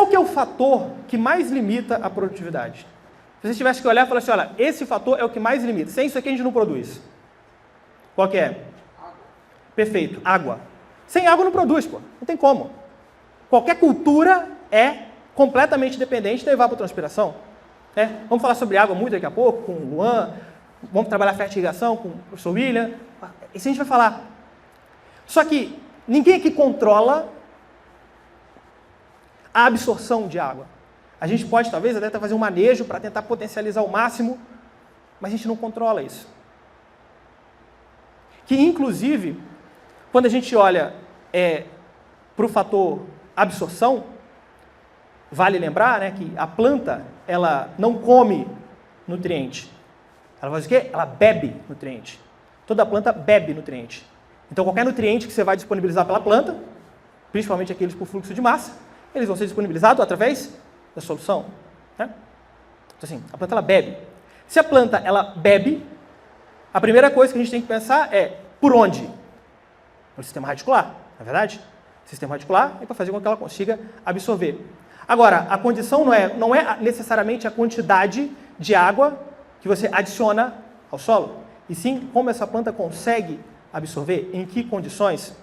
que é o fator que mais limita a produtividade? Se você tivesse que olhar e falar assim, olha, esse fator é o que mais limita. Sem isso aqui a gente não produz. Qual que é? Água. Perfeito, água. Sem água não produz, pô. Não tem como. Qualquer cultura é completamente dependente da evapotranspiração. Vamos falar sobre água muito daqui a pouco, com o Luan. Vamos trabalhar fertirrigação com o professor William. Isso a gente vai falar. Só que ninguém aqui controla a absorção de água. A gente pode, talvez, até fazer um manejo para tentar potencializar ao máximo, mas a gente não controla isso. Que, inclusive, quando a gente olha para o fator absorção, vale lembrar, né, que a planta ela não come nutriente. Ela faz o quê? Ela bebe nutriente. Toda planta bebe nutriente. Então, qualquer nutriente que você vai disponibilizar pela planta, principalmente aqueles por fluxo de massa, eles vão ser disponibilizados através da solução. Né? Então, assim, a planta ela bebe. Se a planta ela bebe, a primeira coisa que a gente tem que pensar é por onde? No sistema radicular, não é verdade? O sistema radicular é para fazer com que ela consiga absorver. Agora, a condição não é necessariamente a quantidade de água que você adiciona ao solo, e sim como essa planta consegue absorver, em que condições,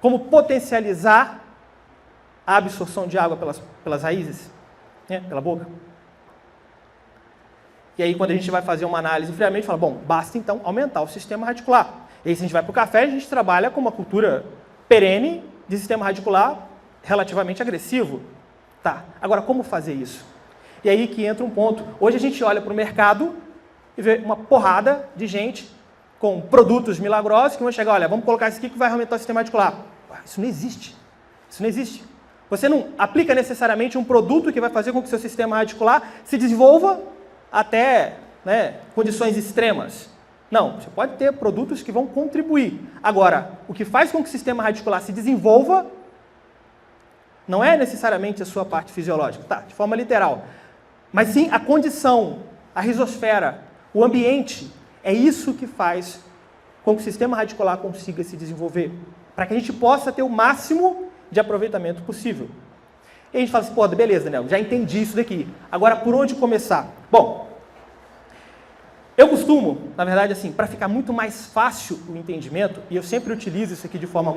como potencializar a absorção de água pelas raízes, né, pela boca. E aí, quando a gente vai fazer uma análise friamente, fala, bom, basta então aumentar o sistema radicular. E aí, se a gente vai para o café, a gente trabalha com uma cultura perene de sistema radicular relativamente agressivo. Tá, agora como fazer isso? E aí que entra um ponto. Hoje a gente olha para o mercado e vê uma porrada de gente com produtos milagrosos que vão chegar, olha, vamos colocar isso aqui que vai aumentar o sistema radicular. Isso não existe. Isso não existe. Você não aplica necessariamente um produto que vai fazer com que o seu sistema radicular se desenvolva até, né, condições extremas. Não, você pode ter produtos que vão contribuir. Agora, o que faz com que o sistema radicular se desenvolva não é necessariamente a sua parte fisiológica, tá, de forma literal, mas sim a condição, a rizosfera, o ambiente. É isso que faz com que o sistema radicular consiga se desenvolver, para que a gente possa ter o máximo de aproveitamento possível. E a gente fala assim, pô, beleza, Daniel, já entendi isso daqui. Agora, por onde começar? Bom, eu costumo, na verdade, assim, para ficar muito mais fácil o entendimento, e eu sempre utilizo isso aqui de forma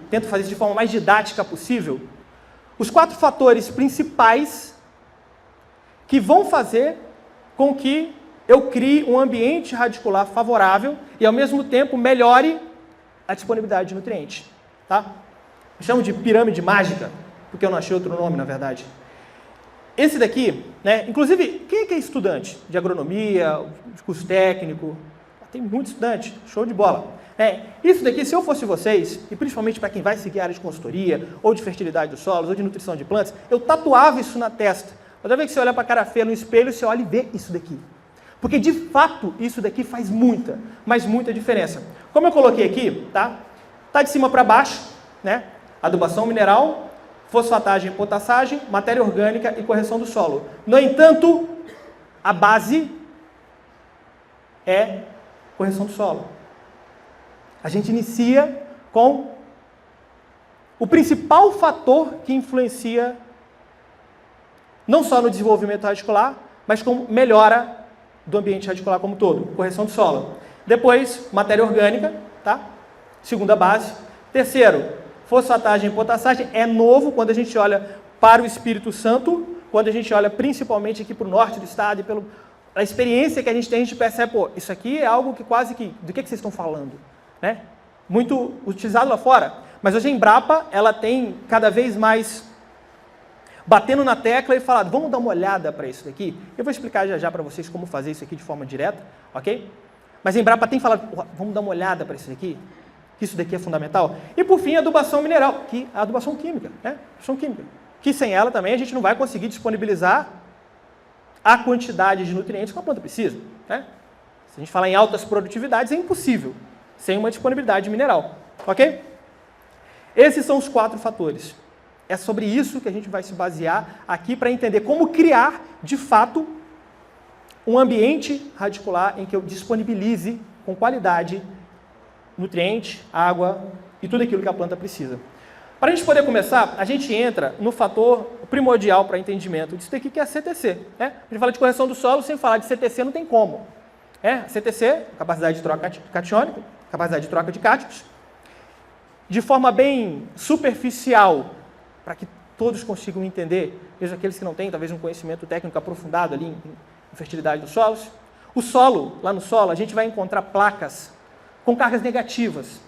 tento fazer isso de forma mais didática possível, os 4 fatores principais que vão fazer com que eu crie um ambiente radicular favorável e, ao mesmo tempo, melhore a disponibilidade de nutrientes. Tá? Eu chamo de pirâmide mágica, porque eu não achei outro nome, na verdade. Esse daqui, né, inclusive, quem é estudante de agronomia, de curso técnico? Tem muito estudante, show de bola. Isso daqui, se eu fosse vocês, e principalmente para quem vai seguir a área de consultoria, ou de fertilidade dos solos, ou de nutrição de plantas, eu tatuava isso na testa. Toda vez que você olhar para a cara feia no espelho, você olha e vê isso daqui. Porque, de fato, isso daqui faz muita, mas muita diferença. Como eu coloquei aqui, tá de cima para baixo, né? Adubação mineral, fosfatagem, potassagem, matéria orgânica e correção do solo. No entanto, a base é correção do solo. A gente inicia com o principal fator que influencia não só no desenvolvimento radicular, mas como melhora do ambiente radicular como um todo, correção do solo. Depois, matéria orgânica, tá? Segunda base. Terceiro, fosfatagem e potassagem é novo quando a gente olha para o Espírito Santo, quando a gente olha principalmente aqui para o norte do estado e pela experiência que a gente tem, a gente percebe, pô, isso aqui é algo que quase que, do que vocês estão falando? Né? Muito utilizado lá fora, mas hoje a Embrapa ela tem cada vez mais batendo na tecla e falando, vamos dar uma olhada para isso daqui. Eu vou explicar já para vocês como fazer isso aqui de forma direta, ok? Mas a Embrapa tem falado, vamos dar uma olhada para isso daqui, que isso daqui é fundamental. E por fim, a adubação mineral, que a adubação química, né? Adubação química, que sem ela também a gente não vai conseguir disponibilizar a quantidade de nutrientes que a planta precisa, né? Se a gente falar em altas produtividades, é impossível sem uma disponibilidade mineral, ok? Esses são os 4 fatores. É sobre isso que a gente vai se basear aqui para entender como criar, de fato, um ambiente radicular em que eu disponibilize com qualidade nutriente, água e tudo aquilo que a planta precisa. Para a gente poder começar, a gente entra no fator primordial para entendimento disso daqui, que é a CTC. Né? A gente fala de correção do solo, sem falar de CTC não tem como. A CTC, capacidade de troca catiônica, capacidade de troca de cátions, de forma bem superficial, para que todos consigam entender, mesmo aqueles que não têm talvez um conhecimento técnico aprofundado ali em fertilidade dos solos. O solo, lá no solo, a gente vai encontrar placas com cargas negativas.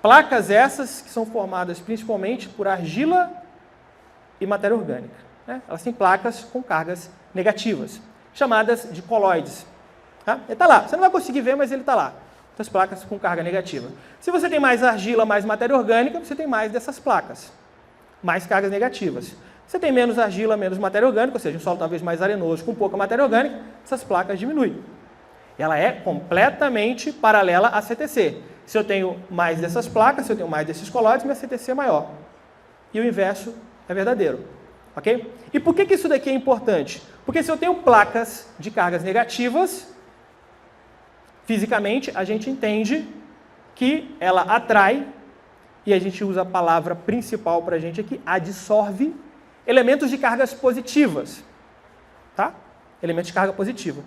Placas essas que são formadas principalmente por argila e matéria orgânica. Né? Elas têm placas com cargas negativas, chamadas de coloides. Tá? Ele está lá, você não vai conseguir ver, mas ele está lá. Essas placas com carga negativa. Se você tem mais argila, mais matéria orgânica, você tem mais dessas placas, mais cargas negativas. Você tem menos argila, menos matéria orgânica, ou seja, um solo talvez mais arenoso com pouca matéria orgânica, essas placas diminuem. Ela é completamente paralela à CTC. Se eu tenho mais dessas placas, se eu tenho mais desses coloides, minha CTC é maior. E o inverso é verdadeiro. Ok? E por que isso daqui é importante? Porque se eu tenho placas de cargas negativas, fisicamente a gente entende que ela atrai, e a gente usa a palavra principal para a gente aqui, adsorve, elementos de cargas positivas. Tá? Elementos de carga positiva.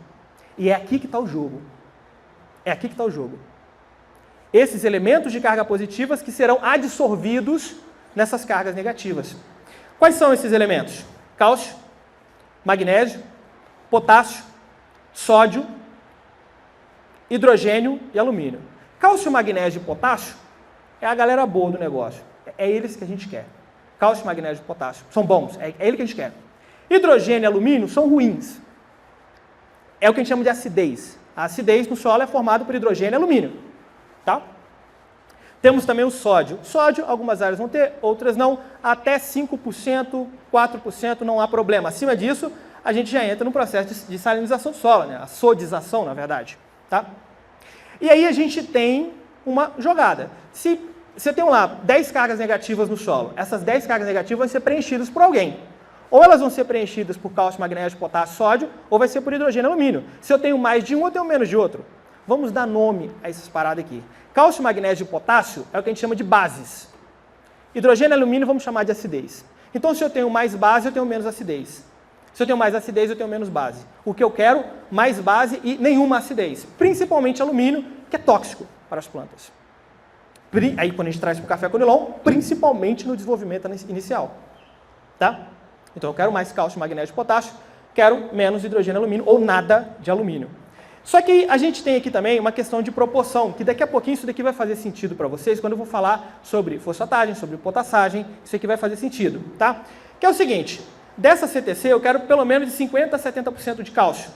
E é aqui que está o jogo. É aqui que está o jogo. Esses elementos de carga positivas que serão adsorvidos nessas cargas negativas. Quais são esses elementos? Cálcio, magnésio, potássio, sódio, hidrogênio e alumínio. Cálcio, magnésio e potássio é a galera boa do negócio. É eles que a gente quer. Cálcio, magnésio e potássio são bons. É ele que a gente quer. Hidrogênio e alumínio são ruins. É o que a gente chama de acidez. A acidez no solo é formada por hidrogênio e alumínio. Tá? Temos também o sódio. Sódio, algumas áreas vão ter, outras não. Até 5%, 4% não há problema. Acima disso, a gente já entra no processo de salinização do solo, né? A sodização, na verdade. Tá? E aí a gente tem uma jogada. Se eu tenho lá 10 cargas negativas no solo, essas 10 cargas negativas vão ser preenchidas por alguém. Ou elas vão ser preenchidas por cálcio, magnésio, potássio, sódio, ou vai ser por hidrogênio e alumínio. Se eu tenho mais de um, eu tenho menos de outro. Vamos dar nome a essas paradas aqui. Cálcio, magnésio e potássio é o que a gente chama de bases. Hidrogênio e alumínio vamos chamar de acidez. Então, se eu tenho mais base, eu tenho menos acidez. Se eu tenho mais acidez, eu tenho menos base. O que eu quero, mais base e nenhuma acidez. Principalmente alumínio, que é tóxico para as plantas. Aí, quando a gente traz para o café conilon, principalmente no desenvolvimento inicial. Tá? Então, eu quero mais cálcio, magnésio e potássio, quero menos hidrogênio e alumínio, ou nada de alumínio. Só que a gente tem aqui também uma questão de proporção, que daqui a pouquinho isso daqui vai fazer sentido para vocês, quando eu vou falar sobre fosfatagem, sobre potassagem, isso aqui vai fazer sentido, tá? Que é o seguinte, dessa CTC eu quero pelo menos de 50% a 70% de cálcio.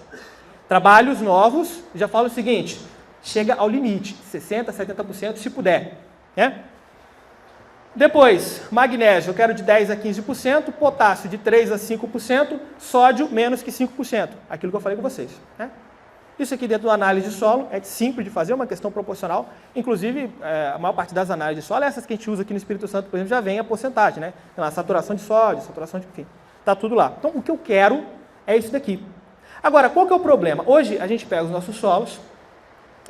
Trabalhos novos, já falo o seguinte, chega ao limite, 60% a 70% se puder, né? Depois, magnésio, eu quero de 10% a 15%, potássio de 3% a 5%, sódio menos que 5%, aquilo que eu falei com vocês, né? Isso aqui dentro da análise de solo é simples de fazer, é uma questão proporcional. Inclusive, a maior parte das análises de solo, essas que a gente usa aqui no Espírito Santo, por exemplo, já vem a porcentagem, né? A saturação de sódio, saturação de... enfim, está tudo lá. Então, o que eu quero é isso daqui. Agora, qual que é o problema? Hoje, a gente pega os nossos solos,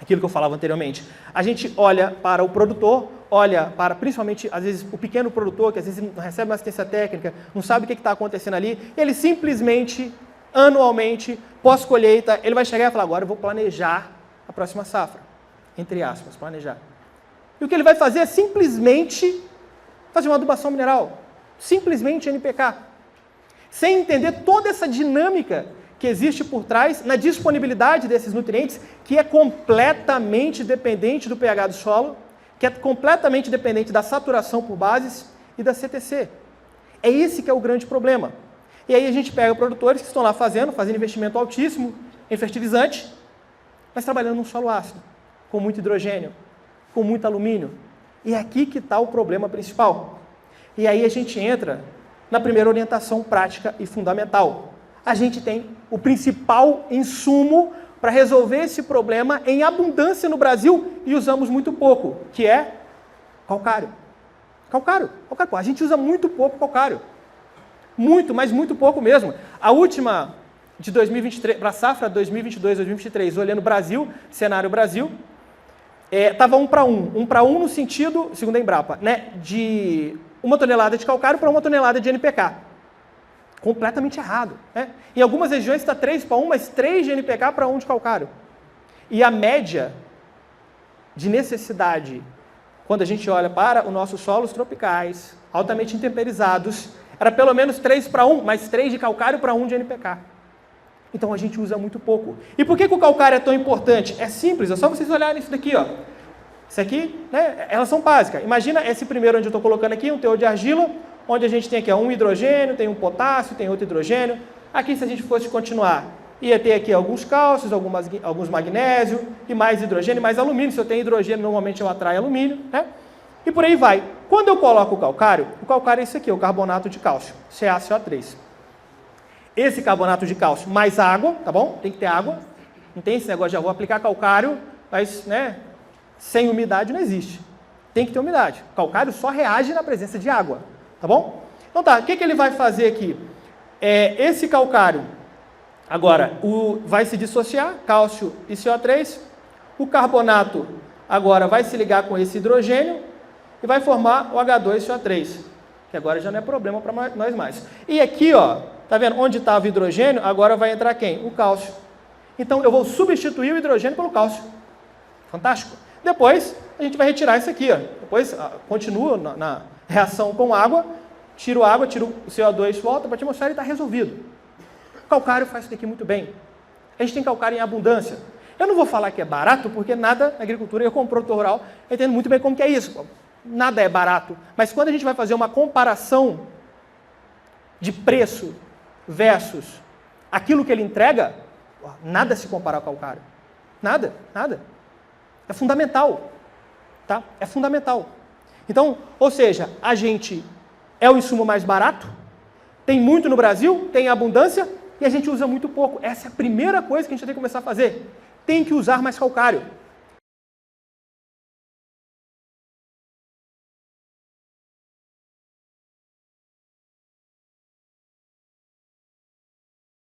aquilo que eu falava anteriormente, a gente olha para o produtor, olha para, principalmente, às vezes, o pequeno produtor, que às vezes não recebe uma assistência técnica, não sabe o que está acontecendo ali, ele simplesmente... anualmente, pós-colheita, ele vai chegar e falar, agora eu vou planejar a próxima safra, entre aspas, planejar. E o que ele vai fazer é simplesmente fazer uma adubação mineral, simplesmente NPK, sem entender toda essa dinâmica que existe por trás na disponibilidade desses nutrientes, que é completamente dependente do pH do solo, que é completamente dependente da saturação por bases e da CTC. É esse que é o grande problema. E aí a gente pega produtores que estão lá fazendo investimento altíssimo em fertilizante, mas trabalhando num solo ácido, com muito hidrogênio, com muito alumínio. E é aqui que está o problema principal. E aí a gente entra na primeira orientação prática e fundamental. A gente tem o principal insumo para resolver esse problema em abundância no Brasil e usamos muito pouco, que é calcário. Calcário. A gente usa muito pouco calcário. Muito, mas muito pouco mesmo. A última de 2023, para a safra 2022-2023, olhando o Brasil, cenário Brasil, estava 1 para 1. 1 para 1 no sentido, segundo a Embrapa, né, de 1 tonelada de calcário para 1 tonelada de NPK. Completamente errado. Né? Em algumas regiões está 3 para 1, mas 3 de NPK para 1 de calcário. E a média de necessidade, quando a gente olha para os nossos solos tropicais, altamente intemperizados, era pelo menos 3 para 1, mas 3 de calcário para 1 de NPK. Então a gente usa muito pouco. E por que o calcário é tão importante? É simples, é só vocês olharem isso daqui, ó. Isso aqui, né, elas são básicas. Imagina esse primeiro onde eu estou colocando aqui, um teor de argila, onde a gente tem aqui ó, um hidrogênio, tem um potássio, tem outro hidrogênio. Aqui, se a gente fosse continuar, ia ter aqui alguns cálcios, alguns magnésios, e mais hidrogênio, mais alumínio. Se eu tenho hidrogênio, normalmente eu atraio alumínio, né? E por aí vai. Quando eu coloco o calcário é esse aqui, o carbonato de cálcio, CaCO3. Esse carbonato de cálcio mais água, tá bom? Tem que ter água. Não tem esse negócio de já vou aplicar calcário, mas, né, sem umidade não existe. Tem que ter umidade. O calcário só reage na presença de água, tá bom? Então tá, o que ele vai fazer aqui? Esse calcário, agora, vai se dissociar, cálcio e CO3. O carbonato agora vai se ligar com esse hidrogênio e vai formar o H2CO3, que agora já não é problema para nós mais. E aqui, ó, tá vendo? Onde estava o hidrogênio, agora vai entrar quem? O cálcio. Então, eu vou substituir o hidrogênio pelo cálcio. Fantástico. Depois, a gente vai retirar isso aqui, ó. Depois, continua na reação com água, tiro a água, tiro o CO2, volta para a atmosfera e está resolvido. O calcário faz isso aqui muito bem. A gente tem calcário em abundância. Eu não vou falar que é barato, porque nada na agricultura, eu como produtor rural, eu entendo muito bem como que é isso. Nada é barato. Mas quando a gente vai fazer uma comparação de preço versus aquilo que ele entrega, nada se compara ao calcário. Nada, nada. É fundamental. Tá? É fundamental. Então, ou seja, a gente é o insumo mais barato, tem muito no Brasil, tem abundância, e a gente usa muito pouco. Essa é a primeira coisa que a gente tem que começar a fazer. Tem que usar mais calcário.